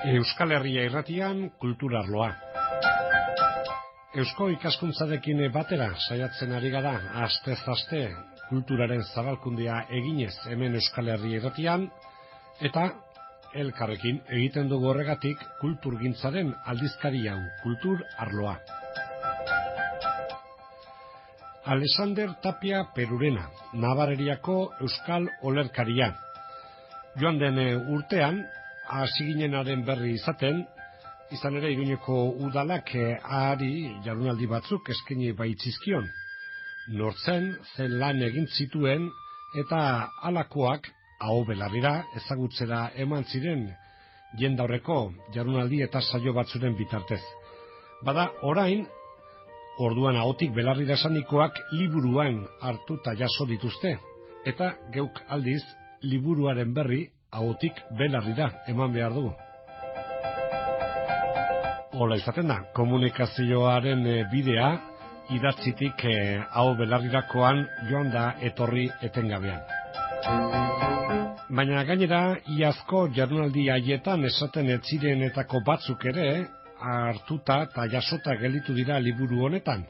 Euskal Herria irratian kultura arloa. Eusko ikaskuntzarekin batera saiatzen ari gara astez aste kulturaren zabalkundea eginez hemen Euskal Herria irratian, eta elkarrekin egiten dugu horregatik kulturgintzaren aldizkari hau, kultur arloa. Alexander Tapia Perurena, Navarreriako euskal olerkaria. Joan den urtean, hasi ginenaren berri izaten, izan ere Iruñeko udalak ahari jardunaldi batzuk eskaini baitzizkion. Nortzen, zen lan egin zituen, eta halakoak aho belarrira ezagutzera eman ziren jendaurreko jardunaldi eta saio batzuren bitartez. Bada orain, orduan ahotik belarrira esanikoak liburuan hartuta jaso dituzte, eta geuk aldiz liburuaren berri ahotik belarrira eman behar dugu. Hola izaten da, komunikazioaren bidea idatzitik aho belarrirakoan joan da etorri etengabean. Baina gainera, iazko jardunaldi haietan esaten ez zirenetako batzuk ere hartuta eta jasota gelditu dira liburu honetan.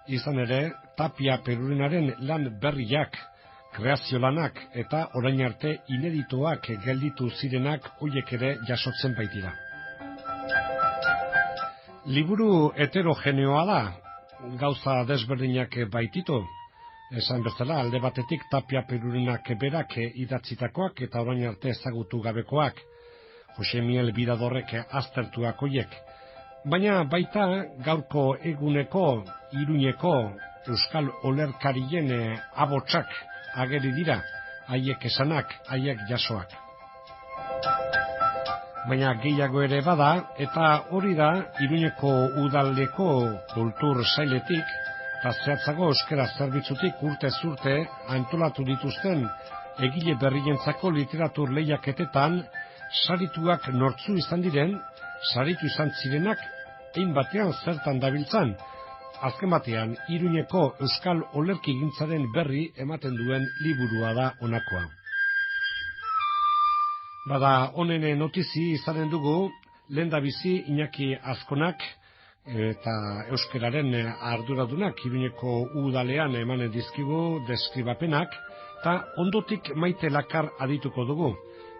Izan ere, Tapia Perurenaren lan berriak, kreazio lanak eta orain arte ineditoak gelditu zirenak hoiek ere jasotzen baitira. Liburu heterogeneoa da, gauza desberdinak baititu. Esan bezala, alde batetik Tapia Perurenak berak idatzitakoak eta orain arte ezagutu gabekoak, Jose Miel Bidadorrek aztertuak hoiek. Baina baita gaurko eguneko, Iruñeko euskal olerkarien abotsak ageri dira, haiek esanak, haiek jasoak. Baina gehiago ere bada, eta hori da Iruñeko udaldeko kultur sailetik, eta zehatzago euskara zerbitzutik urtez urte antolatu dituzten egile berrientzako literatur lehiaketetan sarituak nortzu izan diren, saritu izan zirenak egin batean zertan dabiltzan, azken batean Iruñeko euskal olerkigintzaren berri ematen duen liburua da honakoa. Bada honen notizi izanen dugu, lehendabizi Iñaki Azkonak eta euskararen arduradunak Iruñeko udalean emanen dizkigu deskribapenak, eta ondotik Maite Lakar adituko dugu.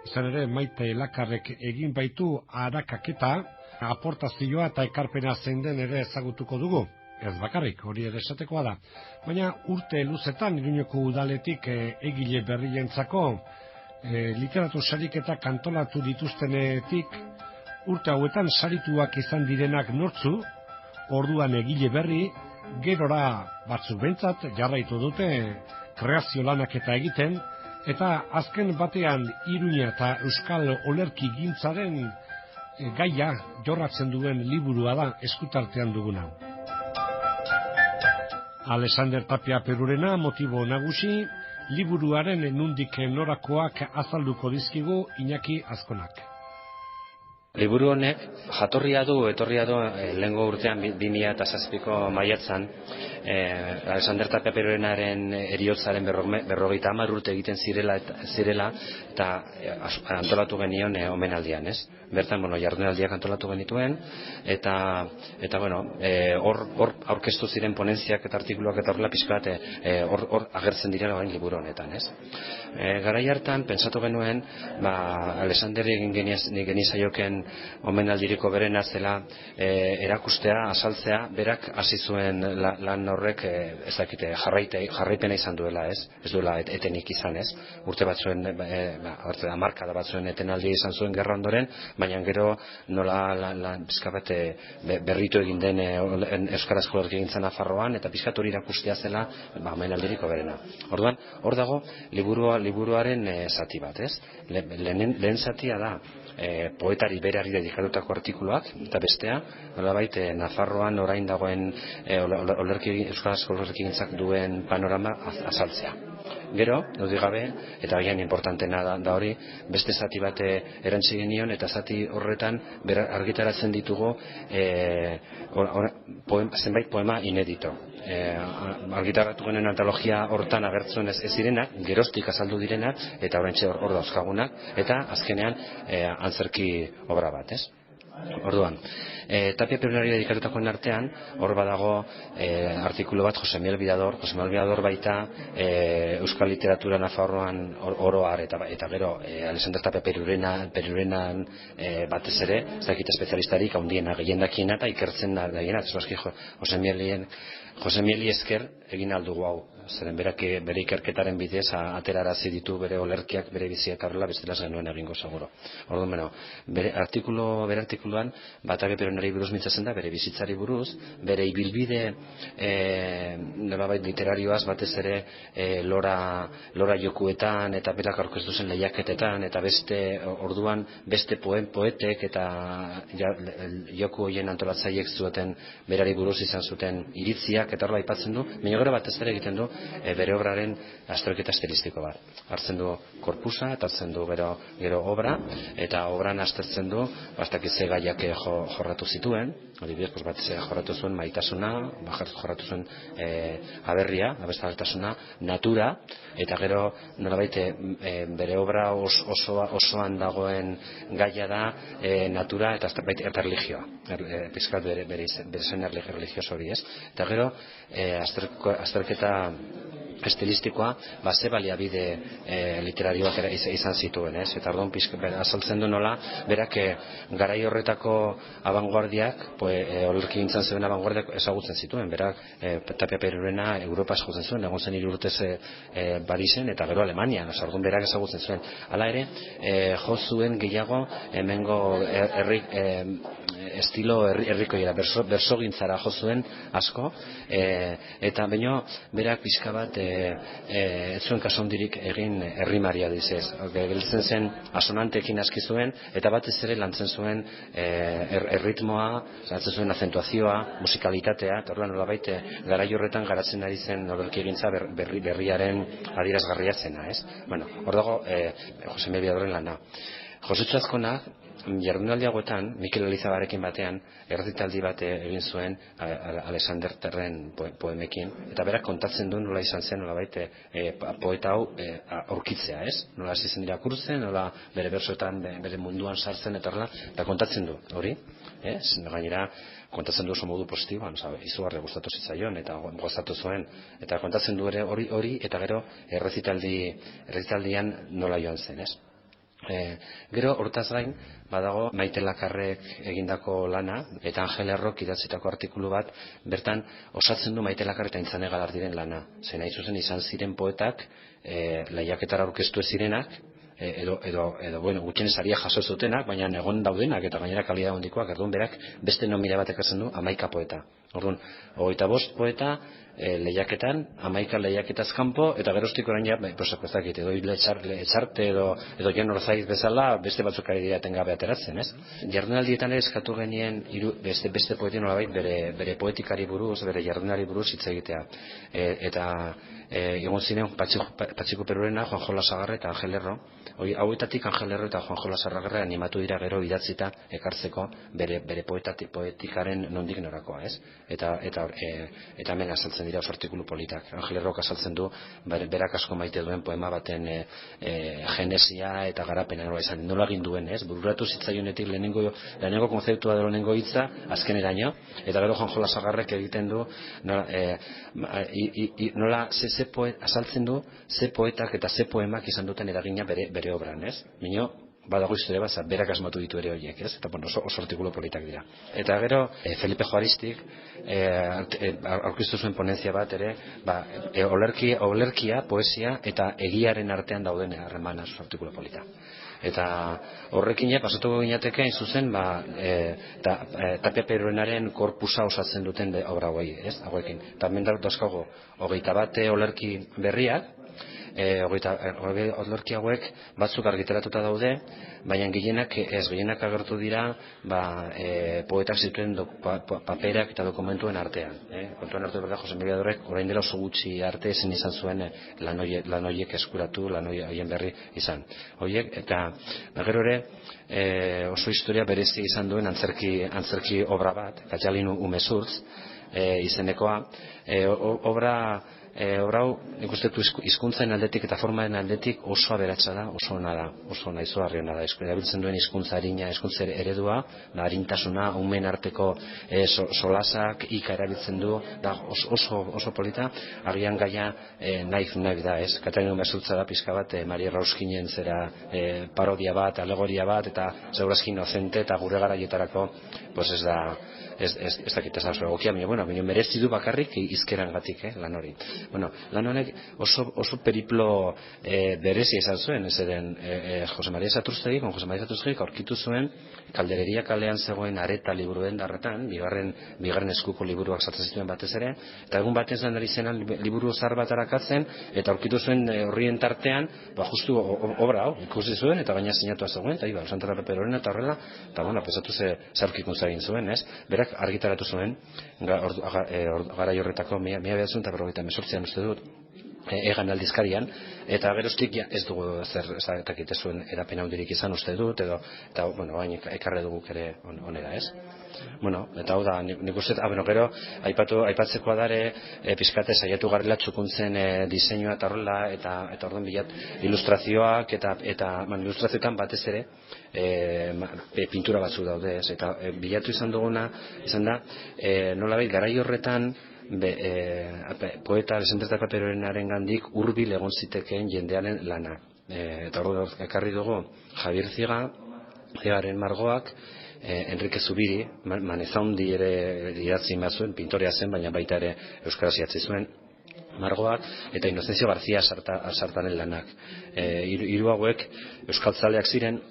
Izan ere, Maite Lakarrek egin baitu arakaketa, aportazioa eta ekarpena zein den ere ezagutuko dugu. Ez bakarrik, hori ere esatekoa da. Baina urte luzetan Iruñeko udaletik egile berrientzako literatur sariketak antolatu dituztenetik, urte hauetan sarituak izan direnak nortzu, orduan egile berri, gerora batzuk behintzat jarraitu dute kreazio lanak eta egiten, eta azken batean Iruña eta euskal olerkigintzaren gaia jorratzen duen liburua da eskutartean duguna. Alexander Tapia Perurena motibo nagusi, liburuaren nondik norakoak azalduko dizkigu Iñaki Azkonak. Liburu honek jatorria du lehengo urtean 2007ko maiatzan, Alexander Tapia Perurenaren heriotzaren 50 urte egiten zirela eta antolatu genion omenaldian, ez? Bertan, jardunaldiak antolatu genituen eta hor aurkeztu ziren ponentziak eta artikuluak eta horrela pixka bat hor agertzen direla orain liburu honetan, ez? Garai hartan pentsatu genuen, Alexander egin genizaioken omenaldiriko berena zela erakustea, azaltzea, berak hasi zuen lan horrek jarraipena izan duela, ez? Ez duela etenik izan, ez? Urte batzuen, hamarkada batzuen etenaldia izan zuen gerra ondoren, baina gero nola pizkat berritu egin den euskarazko olerkigintzan Nafarroan, eta pizkat hori erakustea zela omenaldiriko berena. Orduan, hor dago liburuaren zati bat, ez? Lehen zatia da poetari berari dedikatutako artikuluak, eta bestea, nolabait Nafarroan orain dagoen euskarazko olerkigintzak duen panorama azaltzea. Gero, dudi gabe, eta agian importantena da hori, beste zati bat erantzi genion, eta zati horretan argitaratzen ditugu zenbait poema inedito. Argitaratu genuen antologia hortan agertzen ez zirenak, geroztik azaldu direnak, eta oraintxe hor dauzkagunak, eta azkenean antzerki obra bat, ez? Orduan, Tapia Perunari dedikatutakoen artean, hor badago artikulu bat Jose Miel Bidador baita Euskal Literatura Nafarroan oroar eta gero Alexander Tapia Perurenan batez ere, ez dakit espezialistarik handiena gehiendakiena eta ikertzen daiena, Jose Mieli esker egin aldugu hau. Zeren berak bere ikerketaren bidez aterarazi ditu bere olerkiak, bere biziak horrela bestela genuen egingo seguro. Orduan, bere artikuluan Tapia Perunari buruz mintzatzen da, bere bizitzari buruz, bere ibilbide nolabait literarioaz batez ere lora jokuetan eta berak aurkeztu zen lehiaketetan eta orduan beste poetek eta joku horien antolatzaileek zuten berari buruz izan zuten iritziak eta horrela aipatzen du, baina gero batez ere egiten du bere obraren azterketa estilistiko bat. Hartzen du korpusa eta hartzen du gero obra eta obran aztertzen du bastak ze gaiak jorratu zituen, adibidez, batez jorratu zuen maitasuna, jorratu zuen aberria, abestaltasuna, natura, eta gero nolabait bere obra osoan dagoen gaia da natura eta religioa, pizkat bere zen religioso hori, ez? Eta gero azterketa estilistikoa ze baliabide literarioak izan zituen, ez? Eta orduan azaltzen du nola berak garai horretako abanguardiak, olerki gintzan zuen abanguardiak ezagutzen zituen, berak Tapia Perurena Europa ezagutzen zuen, egon zen 3 urtez Parisen eta gero Alemanian, orduan berak ezagutzen zuen. Hala ere, jo zuen gehiago hemengo estilo herrikoiera, bersogintzara jo zuen asko, eta baino berak pixka bat ez zuen kasu handirik egin herrimaria dizez. Gelditzen zen asonanteekin aski zuen eta batez ere lantzen zuen erritmoa, lantzen zuen azentuazioa, musikalitatea, eta horrela nolabait garai horretan garatzen ari zen olerkigintza berriaren adierazgarria zena, ez? Bueno, hor dago Jose Miel Bidadorren lana. Josetxo Azkonak jardunaldi hauetan, Mikel Elizabarekin batean, errezitaldi bat egin zuen Alexander Terren poemekin, eta berak kontatzen du nola izan zen, nolabait poeta hau aurkitzea, ez? Nola hasi zen irakurtzen, nola bere bersoetan, bere munduan sartzen, eta horrela, eta kontatzen du, hori, ez? Gainera, kontatzen du oso modu positiboan, izugarri gustatu zitzaion, eta gozatu zuen, eta kontatzen du ere hori, eta gero errezitaldian nola joan zen, ez? Gero hortaz gain badago Maite Lakarrek egindako lana eta Angel Errok idatzitako artikulu bat, bertan osatzen du Maite Lakarre eta Aintzane Galardiren lana. Zen hain zuzen izan ziren poetak lehiaketara aurkeztu ez zirenak, edo gutxienez saria jaso zutenak, baina egon daudenak eta gainera kalidad handikoak, orduan berak beste nomina bat ekartzen du 11 poeta. Orduan, 25 poeta lehiaketan, 11 lehiaketaz kanpo, eta geroztik orain ja, ez dakit, edo etxarte edo Jan Orzaiz bezala, beste batzuk ari dira etengabe ateratzen, ez? Jardunaldietan ere eskatu genien beste poetien nolabait bere poetikari buruz, bere jardunari buruz hitz egitea. Eta egon ziren Patxiku Perurena, Juanjo Lasagarre eta Angel Erro. Hauetatik Angel Erro eta Juanjo Lasagarre animatu dira gero idatzita ekartzeko bere poetikaren nondik norakoa, ez? Eta hemen azaltzen dira oso artikulu politak. Angel Errok azaltzen du berak asko maite duen poema baten genesia eta garapena nola egin duen, ez? Bururatu zitzaionetik lehenengo konzeptua da lehenengo hitza azkeneraino, eta gero Juanjo Lasagarrek egiten du nola azaltzen du ze poetak eta ze poemak izan duten eragina bere obran, ez? Mino badago historia bat, berak asmatu ditu ere horiek, ez? Eta oso artikulu politak dira. Eta gero, Felipe Juaristik aurkeztu zuen ponentzia bat ere, olerkia, poesia eta egiaren artean dauden harremana oso artikulu polita. Eta horrekin pasatuko ginateke hain zuzen Tapia Perurenaren korpusa osatzen duten obra hauei, ez? Hauekin. Eta hemen dauzkago 21 olerki berriak, olerki hauek batzuk argitaratuta daude, baina gehienak agertu dira poetak zituen paperak eta dokumentuen artean. Kontuan hartu berda Jose Miel Bidadorrek orain dela oso gutxi arte ezin izan zuen lan horiek eskuratu, lan horien berri izan. Eta gero ere oso historia berezi izan duen antzerki obra bat, Katxalin Umezurtz izenekoa, obra Horau, nik uste dut hizkuntzen aldetik eta formaren aldetik oso aberatsa da, oso ona da, oso izugarri ona da. Erabiltzen duen hizkuntza arina, hizkuntza eredua, da arintasuna, umen arteko solasak, ika erabiltzen du, da oso polita, agian gaia nahi da, ez? Katalin Basurtza da pizka bat, Maria Rauskinen zera parodia bat, alegoria bat, eta segurazki inocente eta gure garaietarako, pues ez da, ez dakit ez da oso egokia, baina merezi du bakarrik hizkerangatik, lan hori. Lan honek oso periplo berezia izan zuen, ez eren Jose Maria Satruztegik aurkitu zuen Kaldereria kalean zegoen Areta liburuen darretan, bigarren eskuko liburuak sartzen zituen batez ere, eta egun baten zen ari zenan liburu zahar bat arakatzen, eta aurkitu zuen horrien tartean, justu obra hau ikusi zuen, eta gaina sinatua zegoen, eta Santa Pepe Lorena eta horrela, eta pensatu ze aurkikuntza egin zuen, ez? Berak argitaratu zuen, garai horretako 1958an uste dut, Egan aldizkarian, eta geroztik ez dugu ez zuen erapen handirik izan uste dut, eta baina ekarri dugu ere onera, ez? Eta hau da, nik uste, gero, aipatzekoa dare, pizkate saiatu garrila txukuntzen diseinua eta horrela, eta orduan bilat ilustrazioak, eta ilustrazioetan batez ere, pintura batzuk daude, ez? Eta bilatu izan duguna, izan da, nolabait garai horretan, poeta Alexander Paperorenaren gandik hurbil egon zitekeen jendearen lana. Eta hor ekarri dugu Javier Zigaren margoak, Enrique Zubiri, Manezaundi ere idatzi zuen, pintorea zen, baina baita ere euskaraz idatzi zuen margoak, eta Inocencio García sartaren lanak. Hiru hauek euskaltzaleak ziren,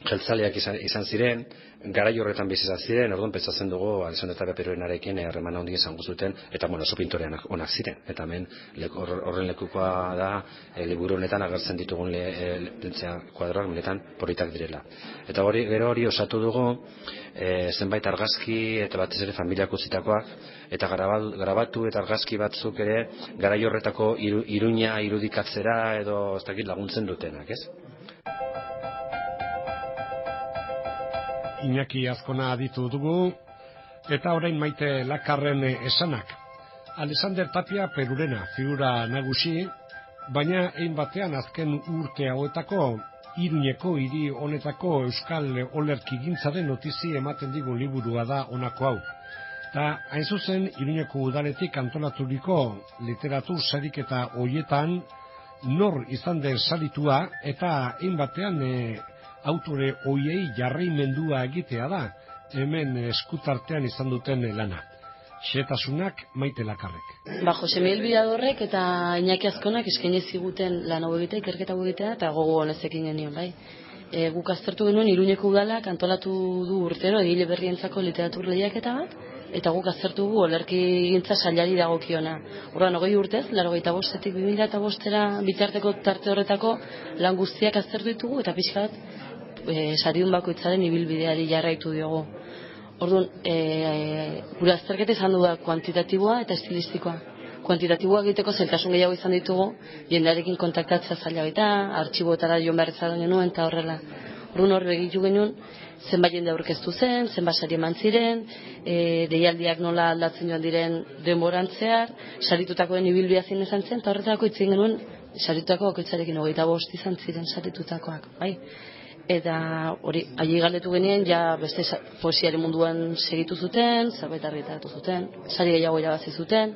jeltzaleak izan ziren, garai horretan bizi izan ziren, orduan pentsatzen dugu Alexander Paperorenarekin harreman handia izango zuten, eta oso pintoreak onak ziren, eta hemen horren lekukoa da liburu honetan agertzen ditugun kuadroak benetan politak direla. Eta gero hori osatu dugu zenbait argazki eta batez ere familiak utzitakoak, eta grabatu eta argazki batzuk ere garai horretako Iruña irudikatzera edo ez dakit laguntzen dutenak, ez? Iñaki Azkona aditu dugu, eta orain Maite Lakarren esanak. Alexander Tapia Perurena figura nagusi, baina ein batean azken urte hauetako Iruñeko hiri honetako euskal olerkigintzaren notizi ematen digun liburua da honako hau. Eta hain zuzen Iruñeko udaletik antolaturiko literatur sariketa hoietan nor izan den saritua, eta ein batean autore hoiei jarraimendua egitea da, hemen eskutartean izan duten lana. Xehetasunak Maite Lakarrek. Jose Miguel Biradorrek eta Iñaki Azkonak eskaini ziguten lan hau egitea, ikerketa hau egitea, eta gogo honezekin genion, bai. Guk aztertu genuen Iruñeko udalak antolatu du urtero egile berrientzako literatur lehiaketa bat, eta guk aztertu gu olerkigintza sailari dagokiona. Orduan 20 urtez, 85-etik 2005-era bitarteko tarte horretako lan guztiak aztertu ditugu, eta pixka bat saridun bakoitzaren ibilbideari jarraitu diogu. Orduan, gure azterketa izan du da kuantitatiboa eta estilistikoa. Kuantitatiboa egiteko zailtasun gehiago izan ditugu, jendearekin kontaktatzea zaila baita, artxiboetara joan behar izan genuen eta horrela. Orduan hor begitu genuen, zenbat jende aurkeztu zen, zenbat sari eman ziren, deialdiak nola aldatzen joan diren denborantzear, saritutakoen ibilbidea zein izan zen, eta horretarako itzen genuen saritutako bakoitzarekin 25 izan ziren saritutakoak, bai. Eta hori, aile galdetu genien, ja beste poesiaren munduan segitu zuten, zerbait argitaratu zuten, sari gehiago irabazi zuten,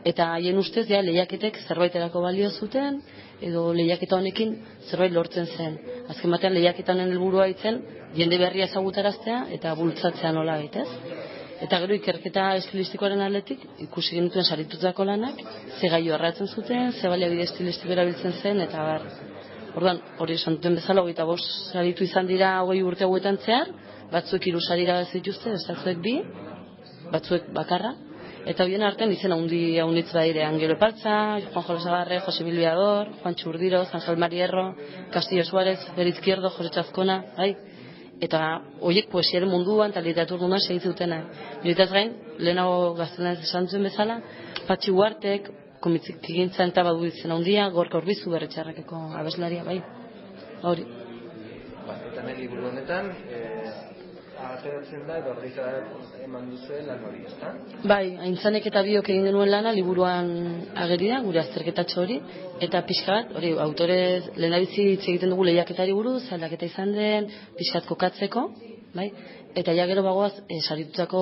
eta haien ustez ja lehiaketek zerbaiterako balio zuten, edo lehiaketa honekin zerbait lortzen zen. Azken batean lehiaketa honen helburua itzen, jende berria ezagutaraztea eta bultzatzea nola gaitez. Eta gero ikerketa estilistikoaren aldetik, ikusi genituen saritutako lanak, ze gaio arratzen zuten, ze baliabide estilistiko erabiltzen zen, eta bar. Orduan, hori esan duten bezala, 25 saritu izan dira 20 urte hauetan zehar, batzuek 3 sari irabazi dituzte, batzuek 2, batzuek bakarra, eta horien artean izen haunditz badire, Angelo Epaltza, Juan Jolo Sagarre, Jose Miguel Birador, Juan Txurdiro, Ángel Marierro, Castillo Suárez, Berizquierdo, Jose Azkona, bai? Eta horiek poesiaren munduan eta literatur munduan segitzutena. Niretaz gain, lehenago gaztelan esan zuen bezala, Patxi Uartek, komitzikigintza eta badu ditzen handia, Gorka Urbizu Berretxarrakeko abeslaria, bai. Hori. Eta nahi liburu honetan, ateratzen da edo argitara eman duzuen lan hori, ezta? Bai, Aintzanek eta biok egin genuen lana liburuan ageri da, gure azterketatxo hori, eta pixka bat, hori, autorez, lehendabizi hitz egiten dugu lehiaketari buruz, aldaketa izan den, pixka bat kokatzeko, bai? Eta ja gero bagoaz, saritutako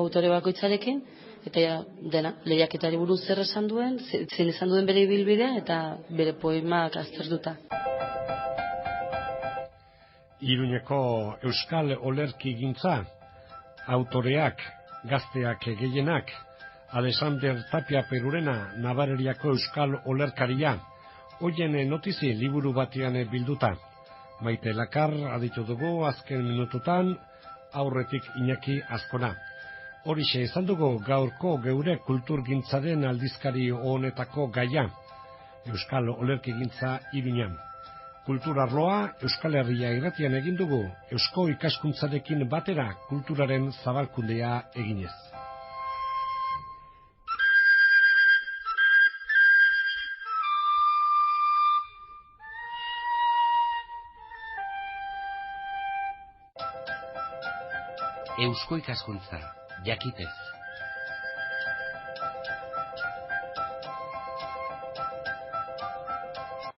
autore bakoitzarekin, eta ja, dena, lehiaketari buruz zer esan duen, zein esan duen bere ibilbidea, eta bere poemak aztertuta. Iruñeko euskal olerkigintza, autoreak, gazteak gehienak, Alexander Tapia Perurena, Nabareriako euskal olerkaria, hoien notizi liburu batean bilduta. Maite Lakar aditu dugu azken minututan, aurretik Iñaki Azkona. Horixe izan dugu gaurko geure kulturgintzaren aldizkari honetako gaia, euskal olerkigintza Iruñan. Kulturarloa Euskal Herria irratian egin dugu, eusko ikaskuntzarekin batera kulturaren zabalkundea eginez. Eusko ikaskuntza, jakitez.